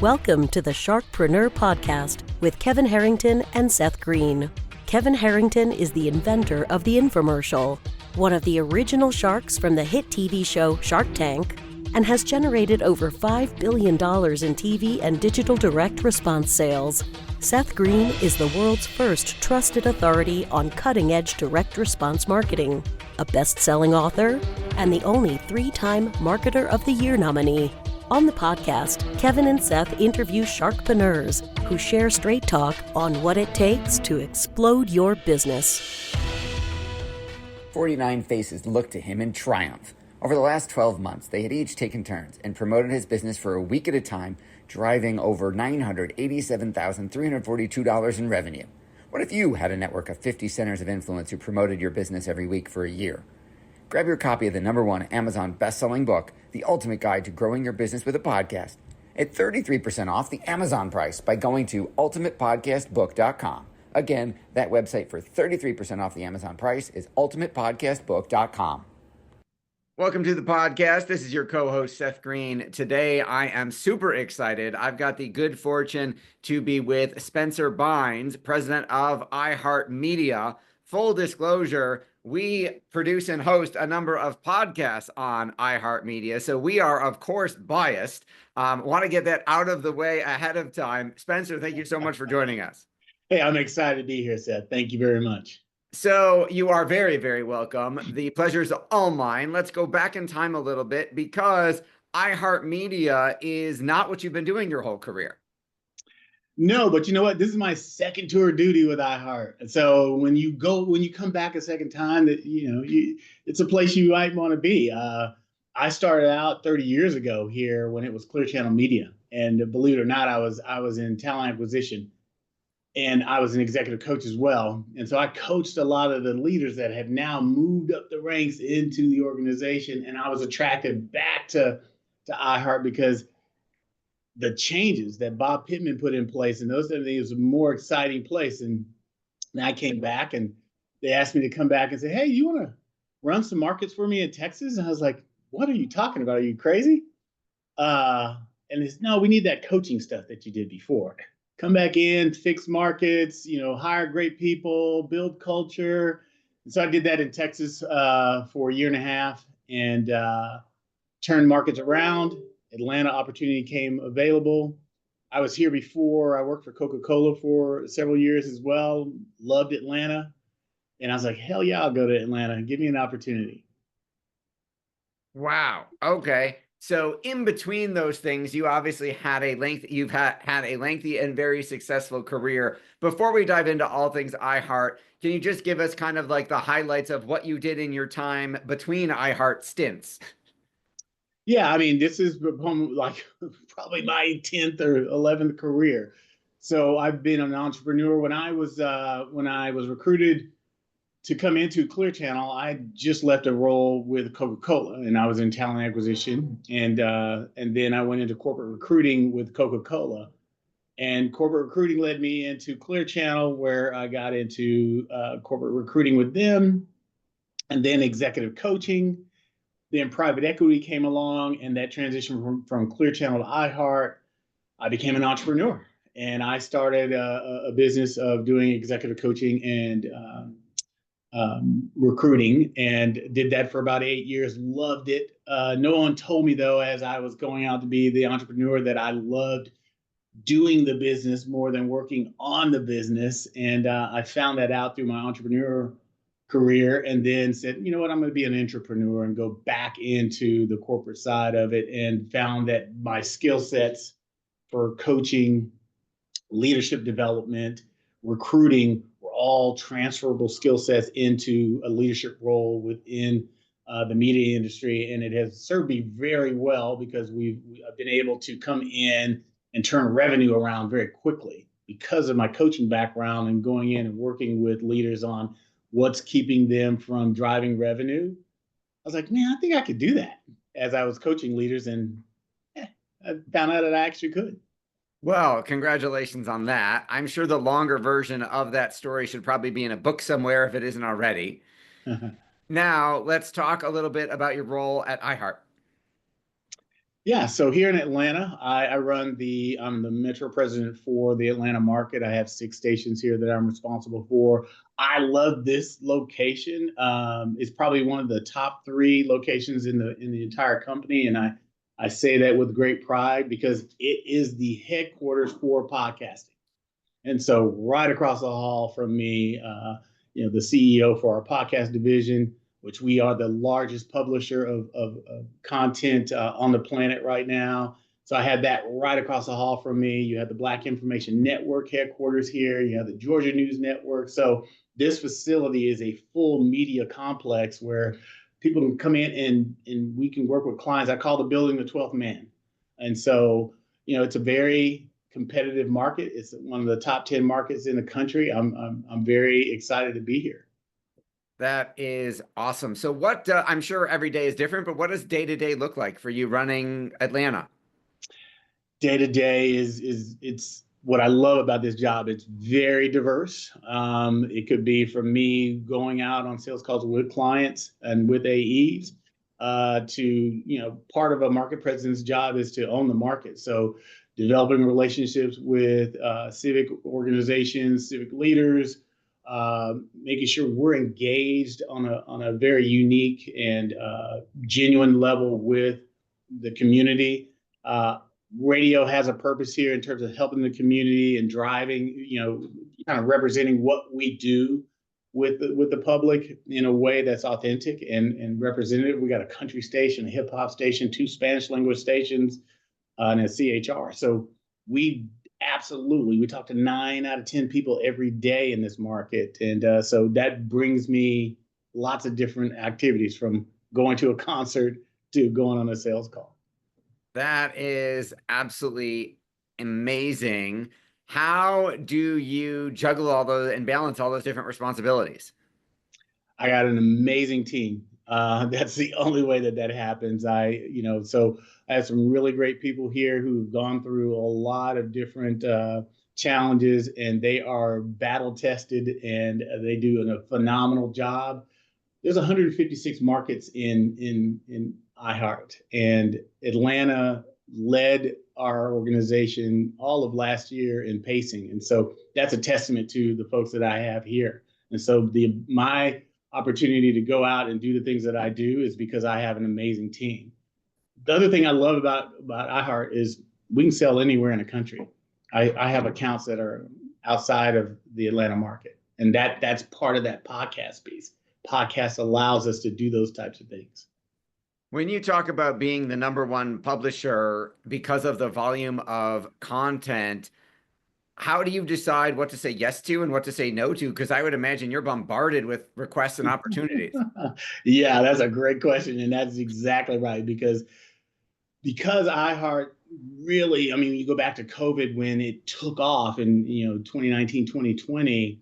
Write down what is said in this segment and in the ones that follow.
Welcome to the Sharkpreneur podcast with Kevin Harrington and Seth Greene. Kevin Harrington is the inventor of the infomercial, one of the original sharks from the hit TV show Shark Tank, and has generated over $5 billion in TV and digital direct response sales. Seth Greene is the world's first trusted authority on cutting-edge direct response marketing, a best-selling author, and the only 3-time Marketer of the Year nominee. On the podcast, Kevin and Seth interview sharkpreneurs who share straight talk on what it takes to explode your business. 49 faces looked to him in triumph. Over the last 12 months, they had each taken turns and promoted his business for a week at a time, driving over $987,342 in revenue. What if you had a network of 50 centers of influence who promoted your business every week for a year? Grab your copy of the #1 Amazon best-selling book, The Ultimate Guide to Growing Your Business with a Podcast, at 33% off the Amazon price by going to ultimatepodcastbook.com. Again, that website for 33% off the Amazon price is ultimatepodcastbook.com. Welcome to the podcast. This is your co-host, Seth Greene. Today, I am super excited. I've got the good fortune to be with Spencer Bynes, president of iHeartMedia. Full disclosure, we produce and host a number of podcasts on iHeartMedia, so we are, of course, biased. Want to get that out of the way ahead of time. Spencer, thank you so much for joining us. Hey, I'm excited to be here, Seth. Thank you very much. So you are very, very welcome. The pleasure is all mine. Let's go back in time a little bit because iHeartMedia is not what you've been doing your whole career. No, but you know what? This is my second tour of duty with iHeart. And so when you come back a second time, it's a place you might want to be. I started out 30 years ago here when it was Clear Channel Media, and believe it or not, I was in talent acquisition, and I was an executive coach as well. And so I coached a lot of the leaders that have now moved up the ranks into the organization, and I was attracted back to iHeart because the changes that Bob Pittman put in place and those things, it was a more exciting place. And I came back and they asked me to come back and say, hey, you want to run some markets for me in Texas? And I was like, what are you talking about? Are you crazy? And it's, no, we need that coaching stuff that you did before. Come back in, fix markets, hire great people, build culture. And so I did that in Texas for a year and a half and turned markets around. Atlanta opportunity came available. I was here before. I worked for Coca-Cola for several years as well. Loved Atlanta. And I was like, hell yeah, I'll go to Atlanta. Give me an opportunity. Wow. Okay. So in between those things, you obviously had you've had a lengthy and very successful career. Before we dive into all things iHeart, can you just give us kind of like the highlights of what you did in your time between iHeart stints? Yeah, I mean, this is like probably my 10th or 11th career. So I've been an entrepreneur. When I was recruited to come into Clear Channel, I just left a role with Coca-Cola, and I was in talent acquisition, and then I went into corporate recruiting with Coca-Cola, and corporate recruiting led me into Clear Channel, where I got into corporate recruiting with them, and then executive coaching. Then private equity came along, and that transition from Clear Channel to iHeart, I became an entrepreneur, and I started a business of doing executive coaching and recruiting, and did that for about 8 years. Loved it. No one told me though, as I was going out to be the entrepreneur, that I loved doing the business more than working on the business, and I found that out through my entrepreneur career, and then said, you know what, I'm going to be an entrepreneur and go back into the corporate side of it, and found that my skill sets for coaching, leadership development, recruiting were all transferable skill sets into a leadership role within the media industry. And it has served me very well because I've been able to come in and turn revenue around very quickly because of my coaching background and going in and working with leaders on what's keeping them from driving revenue. I was like, man, I think I could do that as I was coaching leaders, and I found out that I actually could. Well, congratulations on that. I'm sure the longer version of that story should probably be in a book somewhere if it isn't already. Uh-huh. Now, let's talk a little bit about your role at iHeart. Yeah, so here in Atlanta, I'm the metro president for the Atlanta market. I have 6 stations here that I'm responsible for. I love this location. It's probably one of the top 3 locations in the entire company, and I say that with great pride because it is the headquarters for podcasting. And so, right across the hall from me, the CEO for our podcast division, which we are the largest publisher of content on the planet right now. So I had that right across the hall from me. You have the Black Information Network headquarters here. You have the Georgia News Network. So this facility is a full media complex where people can come in and we can work with clients. I call the building the 12th man. And so, it's a very competitive market. It's one of the top 10 markets in the country. I'm very excited to be here. That is awesome. So what, I'm sure every day is different, but what does day to day look like for you running Atlanta? Day to day is it's what I love about this job. It's very diverse. It could be from me going out on sales calls with clients and with AEs to, part of a market president's job is to own the market. So developing relationships with civic organizations, civic leaders, making sure we're engaged on a very unique and genuine level with the community. Radio has a purpose here in terms of helping the community and driving, kind of representing what we do with the public in a way that's authentic and representative. We got a country station, a hip hop station, 2 Spanish language stations, and a CHR. So we talk to 9 out of 10 people every day in this market, and so that brings me lots of different activities from going to a concert to going on a sales call. That is absolutely amazing. How do you juggle all those and balance all those different responsibilities? I got an amazing team. That's the only way that happens. So I have some really great people here who've gone through a lot of different challenges, and they are battle tested, and they do a phenomenal job. There's 156 markets in iHeart, and Atlanta led our organization all of last year in pacing, and so that's a testament to the folks that I have here. And so my opportunity to go out and do the things that I do is because I have an amazing team. The other thing I love about iHeart is we can sell anywhere in the country. I have accounts that are outside of the Atlanta market, and that's part of that podcast piece. Podcast allows us to do those types of things. When you talk about being the #1 publisher because of the volume of content, how do you decide what to say yes to and what to say no to? Because I would imagine you're bombarded with requests and opportunities. Yeah, that's a great question. And that's exactly right. Because iHeart really, I mean, you go back to COVID when it took off in 2019, 2020.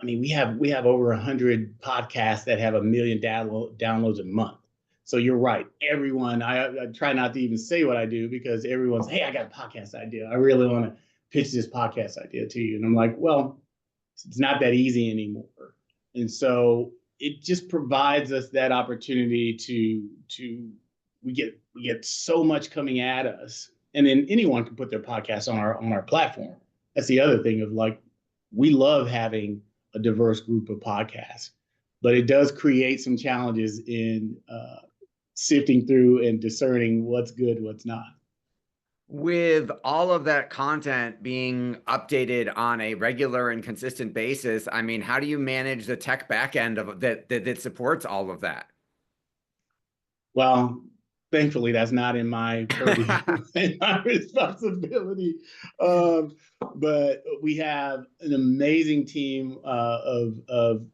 I mean, we have over 100 podcasts that have 1 million downloads a month. So you're right. Everyone, I try not to even say what I do because everyone's, hey, I got a podcast idea. I really want to pitch this podcast idea to you. And I'm like, well, it's not that easy anymore. And so it just provides us that opportunity to we get so much coming at us. And then anyone can put their podcast on our platform. That's the other thing of like, we love having a diverse group of podcasts, but it does create some challenges in sifting through and discerning what's good, what's not. With all of that content being updated on a regular and consistent basis, I mean, how do you manage the tech backend of that supports all of that? Well, thankfully, that's not in my purview and my responsibility. But we have an amazing team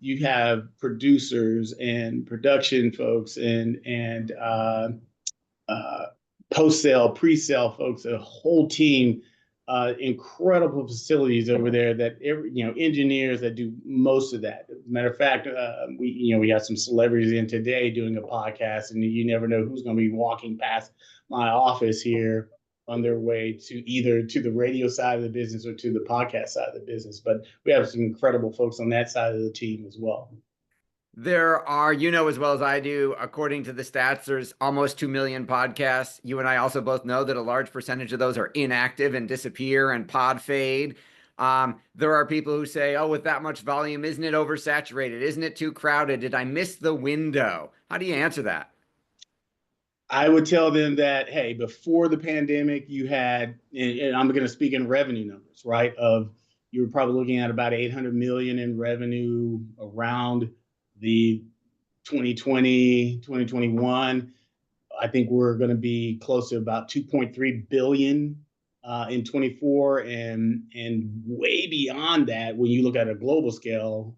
you have producers and production folks and post sale, pre sale folks, a whole team. Incredible facilities over there that engineers that do most of that. Matter of fact, we have some celebrities in today doing a podcast, and you never know who's going to be walking past my office here on their way to either to the radio side of the business or to the podcast side of the business. But we have some incredible folks on that side of the team as well. There are, you know, as well as I do, according to the stats, there's almost 2 million podcasts. You and I also both know that a large percentage of those are inactive and disappear and pod fade. There are people who say, oh, with that much volume, isn't it oversaturated? Isn't it too crowded? Did I miss the window? How do you answer that? I would tell them that, hey, before the pandemic, you had, and I'm going to speak in revenue numbers, right? You were probably looking at about 800 million in revenue around the 2020, 2021. I think we're going to be close to about 2.3 billion in 24, and way beyond that when you look at a global scale,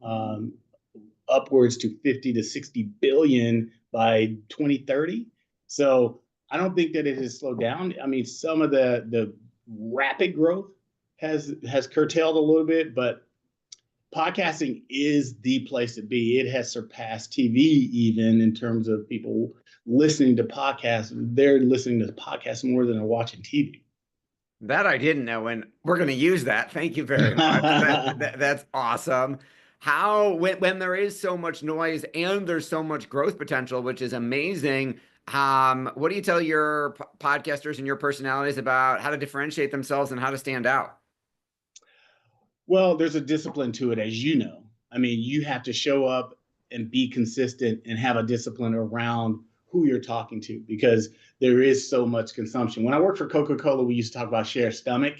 upwards to 50 to 60 billion by 2030. So I don't think that it has slowed down. I mean, some of the rapid growth has curtailed a little bit, but podcasting is the place to be. It has surpassed TV even in terms of people listening to podcasts. They're listening to podcasts more than they're watching TV. That I didn't know, and we're going to use that. Thank you very much. That's awesome. How, when there is so much noise and there's so much growth potential, which is amazing, what do you tell your podcasters and your personalities about how to differentiate themselves and how to stand out? Well, there's a discipline to it, as you know. I mean, you have to show up and be consistent and have a discipline around who you're talking to because there is so much consumption. When I worked for Coca-Cola, we used to talk about share stomach.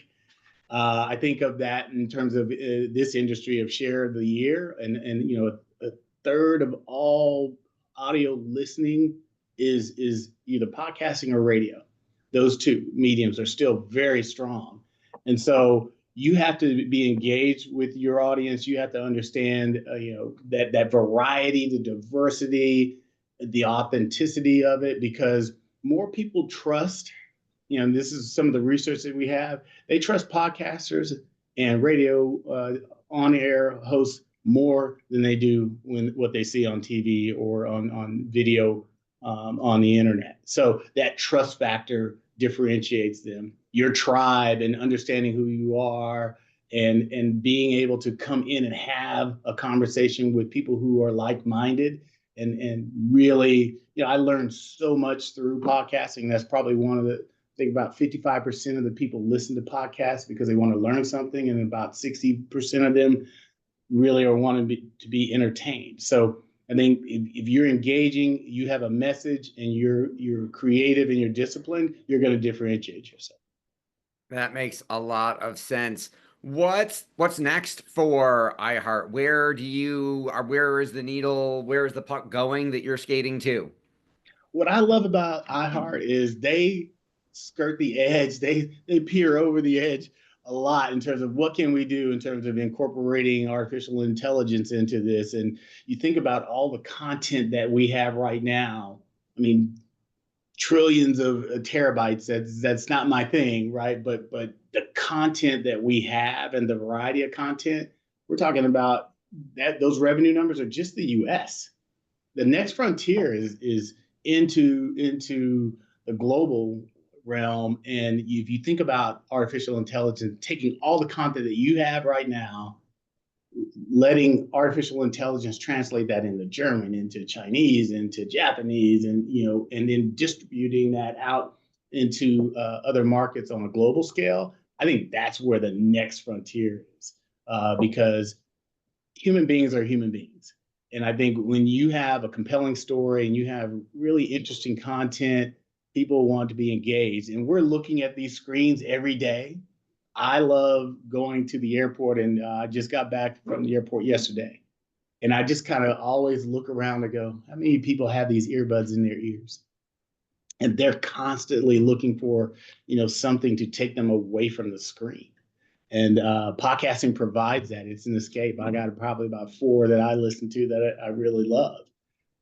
I think of that in terms of this industry of share of the year, and you know, a third of all audio listening is either podcasting or radio. Those two mediums are still very strong, and so you have to be engaged with your audience. You have to understand, you know, that variety, the diversity, the authenticity of it, because more people trust, you know, and this is some of the research that we have. They trust podcasters and radio on air hosts more than they do when what they see on TV or on video on the internet. So that trust factor differentiates them. Your tribe and understanding who you are and being able to come in and have a conversation with people who are like-minded and really, you know, I learned so much through podcasting. That's probably one of the, I think about 55% of the people listen to podcasts because they want to learn something, and about 60% of them really are wanting to be entertained. So I think if you're engaging, you have a message, and you're creative and you're disciplined, you're going to differentiate yourself. That makes a lot of sense. What's next for iHeart? Where is the needle? Where is the puck going that you're skating to? What I love about iHeart is they skirt the edge. They peer over the edge a lot in terms of what can we do in terms of incorporating artificial intelligence into this. And you think about all the content that we have right now. I mean, trillions of terabytes. That's not my thing, right? But the content that we have and the variety of content, we're talking about that. Those revenue numbers are just the U.S. The next frontier is into the global realm. And if you think about artificial intelligence, taking all the content that you have right now, letting artificial intelligence translate that into German, into Chinese, into Japanese, and you know, and then distributing that out into other markets on a global scale, I think that's where the next frontier is, because human beings are human beings. And I think when you have a compelling story and you have really interesting content, people want to be engaged. And we're looking at these screens every day. I love going to the airport, and I just got back from the airport yesterday. And I just kind of always look around and go, how many people have these earbuds in their ears? And they're constantly looking for, you know, something to take them away from the screen. And podcasting provides that. It's an escape. I got probably about four that I listen to that I really love.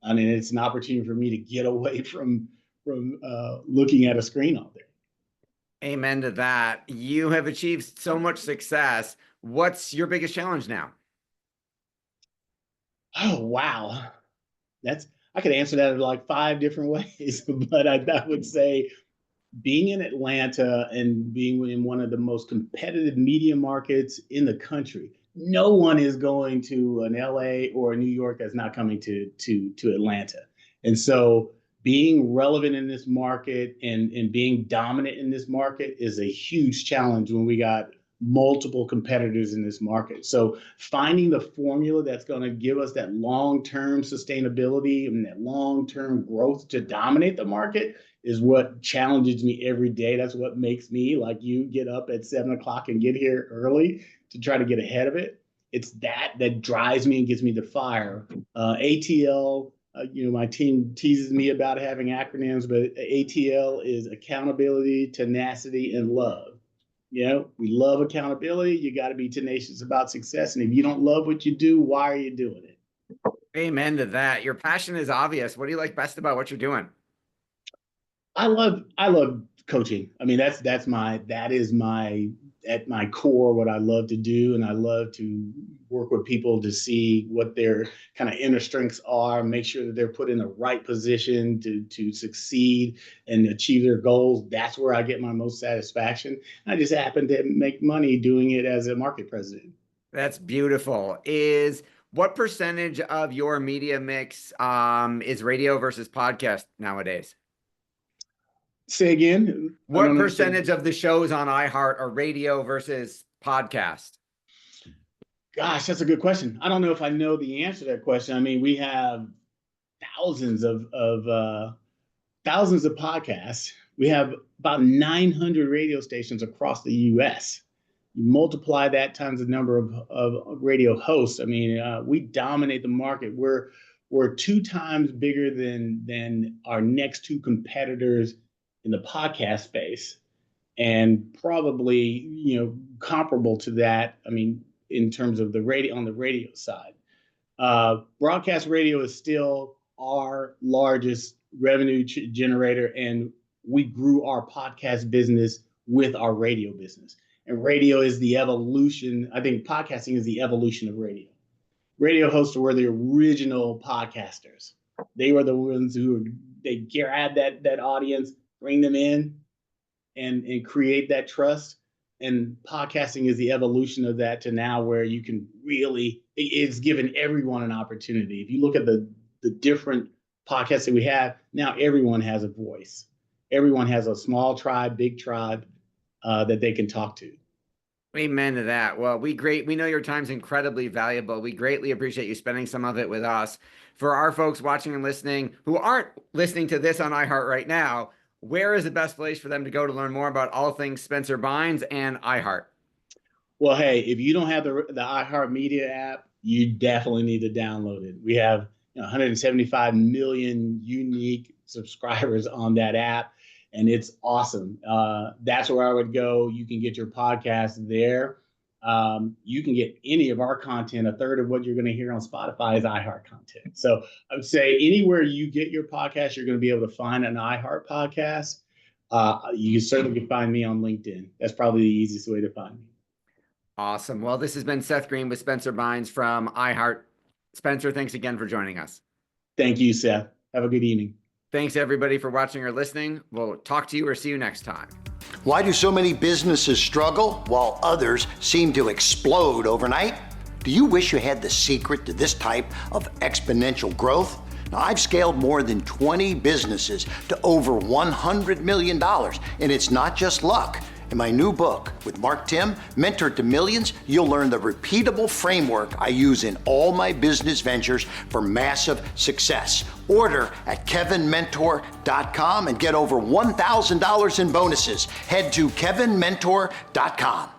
I mean, it's an opportunity for me to get away from looking at a screen all day. Amen to that. You have achieved so much success. What's your biggest challenge now? Oh, wow. I could answer that in like 5 different ways, but I would say being in Atlanta and being in one of the most competitive media markets in the country, no one is going to an LA or a New York that's not coming to Atlanta. And so being relevant in this market and being dominant in this market is a huge challenge when we got multiple competitors in this market. So finding the formula that's going to give us that long-term sustainability and that long-term growth to dominate the market is what challenges me every day. That's what makes me, like you, get up at 7 o'clock and get here early to try to get ahead of it. It's that drives me and gives me the fire. ATL, my team teases me about having acronyms, but ATL is accountability, tenacity, and love. We love accountability. You got to be tenacious about success. And if you don't love what you do, why are you doing it? Amen to that. Your passion is obvious. What do you like best about what you're doing? I love coaching. I mean, that is at my core what I love to do, and I love to work with people to see what their kind of inner strengths are, make sure that they're put in the right position to succeed and achieve their goals. That's where I get my most satisfaction. I just happen to make money doing it as a market president. That's beautiful. What percentage of your media mix is radio versus podcast nowadays? Say again. What percentage of the shows on iHeart are radio versus podcast? Gosh, that's a good question. I don't know if I know the answer to that question. I mean, we have thousands of podcasts. We have about 900 radio stations across the U.S. You multiply that times the number of radio hosts. I mean, we dominate the market. We're 2 times bigger than our next 2 competitors in the podcast space, and probably, comparable to that. I mean, in terms of the radio, on the radio side, broadcast radio is still our largest revenue generator. And we grew our podcast business with our radio business, and radio is the evolution. I think podcasting is the evolution of radio. Radio hosts were the original podcasters. They were the ones they grab that audience, bring them in and create that trust. And podcasting is the evolution of that to now where you can it's given everyone an opportunity. If you look at the different podcasts that we have, now everyone has a voice. Everyone has a small tribe, big tribe that they can talk to. Amen to that. Well, we know your time's incredibly valuable. We greatly appreciate you spending some of it with us. For our folks watching and listening who aren't listening to this on iHeart right now, where is the best place for them to go to learn more about all things Spencer Bynes and iHeart? Well, hey, if you don't have the iHeartMedia app, you definitely need to download it. We have 175 million unique subscribers on that app, and it's awesome. That's where I would go. You can get your podcast there. You can get any of our content. A third of what you're going to hear on Spotify is iHeart content. So I would say anywhere you get your podcast, you're going to be able to find an iHeart podcast. You certainly can find me on LinkedIn. That's probably the easiest way to find me. Awesome. Well, this has been Seth Greene with Spencer Bynes from iHeart. Spencer, thanks again for joining us. Thank you, Seth. Have a good evening. Thanks, everybody, for watching or listening. We'll talk to you or see you next time. Why do so many businesses struggle while others seem to explode overnight? Do you wish you had the secret to this type of exponential growth? Now, I've scaled more than 20 businesses to over $100 million, and it's not just luck. In my new book with Mark Tim, Mentor to Millions, you'll learn the repeatable framework I use in all my business ventures for massive success. Order at kevinmentor.com and get over $1,000 in bonuses. Head to kevinmentor.com.